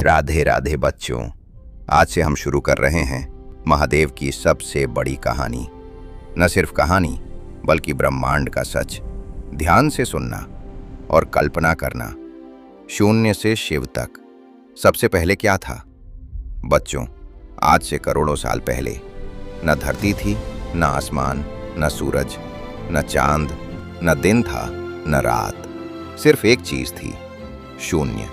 राधे राधे बच्चों। आज से हम शुरू कर रहे हैं महादेव की सबसे बड़ी कहानी। न सिर्फ कहानी बल्कि ब्रह्मांड का सच। ध्यान से सुनना और कल्पना करना। शून्य से शिव तक। सबसे पहले क्या था बच्चों? आज से करोड़ों साल पहले न धरती थी, न आसमान, न सूरज, न चांद, न दिन था, न रात। सिर्फ एक चीज थी, शून्य।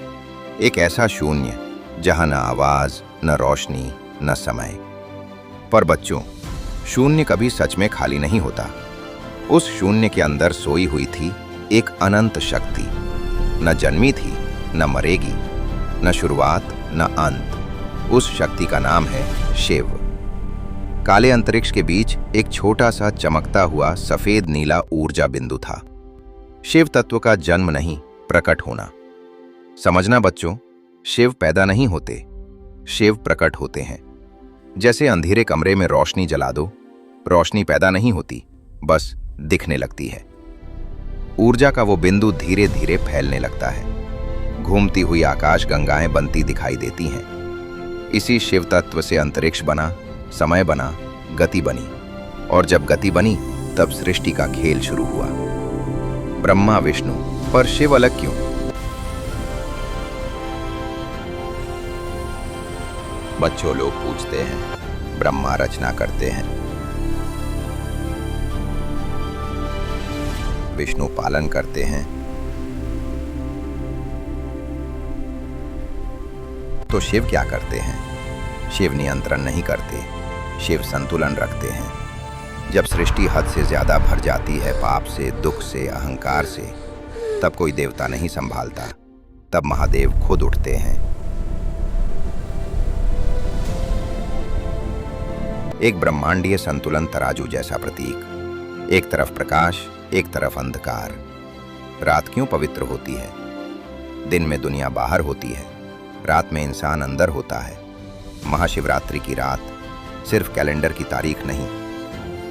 एक ऐसा शून्य जहां न आवाज, न रोशनी, न समय। पर बच्चों, शून्य कभी सच में खाली नहीं होता। उस शून्य के अंदर सोई हुई थी एक अनंत शक्ति। न जन्मी थी, न मरेगी, न शुरुआत, न अंत। उस शक्ति का नाम है शिव। काले अंतरिक्ष के बीच एक छोटा सा चमकता हुआ सफेद नीला ऊर्जा बिंदु था। शिव तत्व का जन्म नहीं, प्रकट होना। समझना बच्चों, शिव पैदा नहीं होते, शिव प्रकट होते हैं। जैसे अंधेरे कमरे में रोशनी जला दो, रोशनी पैदा नहीं होती, बस दिखने लगती है। ऊर्जा का वो बिंदु धीरे धीरे फैलने लगता है। घूमती हुई आकाश गंगाएं बनती दिखाई देती हैं। इसी शिव तत्व से अंतरिक्ष बना, समय बना, गति बनी। और जब गति बनी तब सृष्टि का खेल शुरू हुआ। ब्रह्मा विष्णु, पर शिव अलग क्यों? बच्चों, लोग पूछते हैं ब्रह्मा रचना करते हैं, विष्णु पालन करते हैं, तो शिव क्या करते हैं? शिव नियंत्रण नहीं करते, शिव संतुलन रखते हैं। जब सृष्टि हद से ज्यादा भर जाती है पाप से, दुख से, अहंकार से, तब कोई देवता नहीं संभालता, तब महादेव खुद उठते हैं। एक ब्रह्मांडीय संतुलन तराजू जैसा प्रतीक। एक तरफ प्रकाश, एक तरफ अंधकार। रात क्यों पवित्र होती है? दिन में दुनिया बाहर होती है, रात में इंसान अंदर होता है। महाशिवरात्रि की रात सिर्फ कैलेंडर की तारीख नहीं,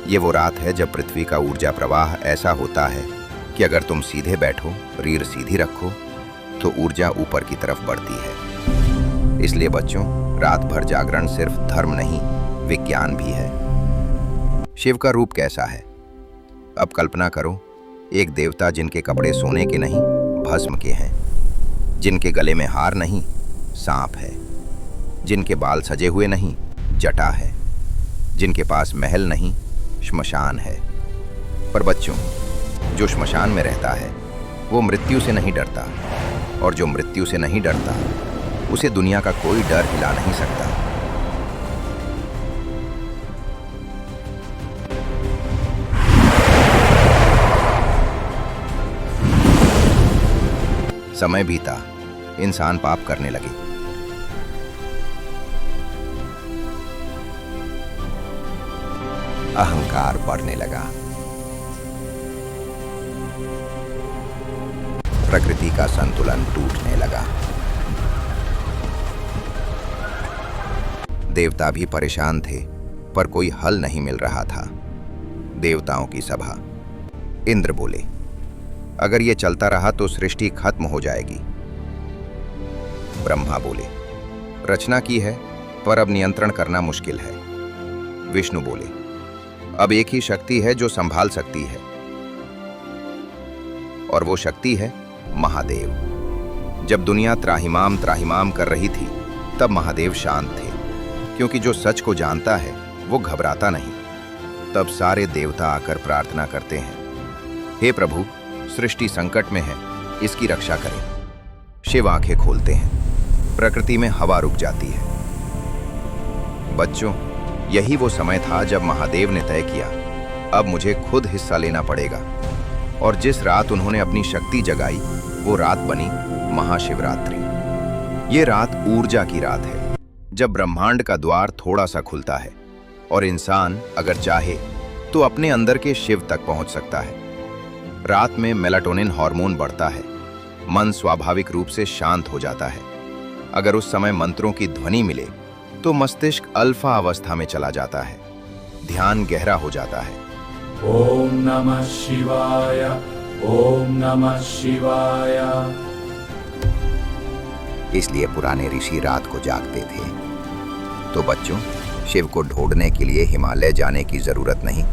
ये वो रात है जब पृथ्वी का ऊर्जा प्रवाह ऐसा होता है कि अगर तुम सीधे बैठो, रीढ़ सीधी रखो, तो ऊर्जा ऊपर की तरफ बढ़ती है। इसलिए बच्चों, रात भर जागरण सिर्फ धर्म नहीं, विज्ञान भी है। शिव का रूप कैसा है? अब कल्पना करो, एक देवता जिनके कपड़े सोने के नहीं, भस्म के हैं, जिनके गले में हार नहीं, सांप है, जिनके बाल सजे हुए नहीं, जटा है, जिनके पास महल नहीं, श्मशान है। पर बच्चों, जो श्मशान में रहता है वो मृत्यु से नहीं डरता, और जो मृत्यु से नहीं डरता उसे दुनिया का कोई डर हिला नहीं सकता। समय बीता, इंसान पाप करने लगे। अहंकार बढ़ने लगा। प्रकृति का संतुलन टूटने लगा। देवता भी परेशान थे, पर कोई हल नहीं मिल रहा था। देवताओं की सभा। इंद्र बोले, अगर ये चलता रहा तो सृष्टि खत्म हो जाएगी। ब्रह्मा बोले, रचना की है, पर अब नियंत्रण करना मुश्किल है। विष्णु बोले, अब एक ही शक्ति है जो संभाल सकती है, और वो शक्ति है महादेव। जब दुनिया त्राहिमाम त्राहिमाम कर रही थी, तब महादेव शांत थे, क्योंकि जो सच को जानता है वो घबराता नहीं। तब सारे देवता आकर प्रार्थना करते हैं, हे प्रभु, सृष्टि संकट में है, इसकी रक्षा करें। शिव आंखें खोलते हैं, प्रकृति में हवा रुक जाती है। बच्चों, यही वो समय था जब महादेव ने तय किया, अब मुझे खुद हिस्सा लेना पड़ेगा। और जिस रात उन्होंने अपनी शक्ति जगाई, वो रात बनी महाशिवरात्रि। ये रात ऊर्जा की रात है, जब ब्रह्मांड का द्वार थोड़ा सा खुलता है और इंसान अगर चाहे तो अपने अंदर के शिव तक पहुंच सकता है। रात में मेलाटोनिन हार्मोन बढ़ता है, मन स्वाभाविक रूप से शांत हो जाता है। अगर उस समय मंत्रों की ध्वनि मिले तो मस्तिष्क अल्फा अवस्था में चला जाता है, ध्यान गहरा हो जाता है। ओम नमः शिवाय, ओम नमः शिवाय। इसलिए पुराने ऋषि रात को जागते थे। तो बच्चों, शिव को ढूंढने के लिए हिमालय जाने की जरूरत नहीं।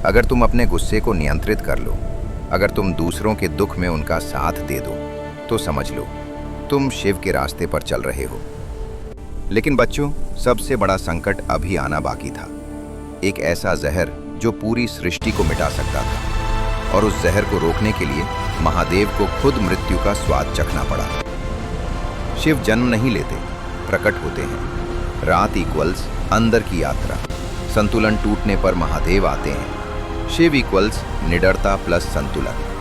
अगर तुम अपने गुस्से को नियंत्रित कर लो, अगर तुम दूसरों के दुख में उनका साथ दे दो, तो समझ लो तुम शिव के रास्ते पर चल रहे हो। लेकिन बच्चों, सबसे बड़ा संकट अभी आना बाकी था। एक ऐसा जहर जो पूरी सृष्टि को मिटा सकता था, और उस जहर को रोकने के लिए महादेव को खुद मृत्यु का स्वाद चखना पड़ा। शिव जन्म नहीं लेते, प्रकट होते हैं। रात इक्वल्स अंदर की यात्रा, संतुलन टूटने पर महादेव आते हैं। शिव इक्वल्स निडरता प्लस संतुलन।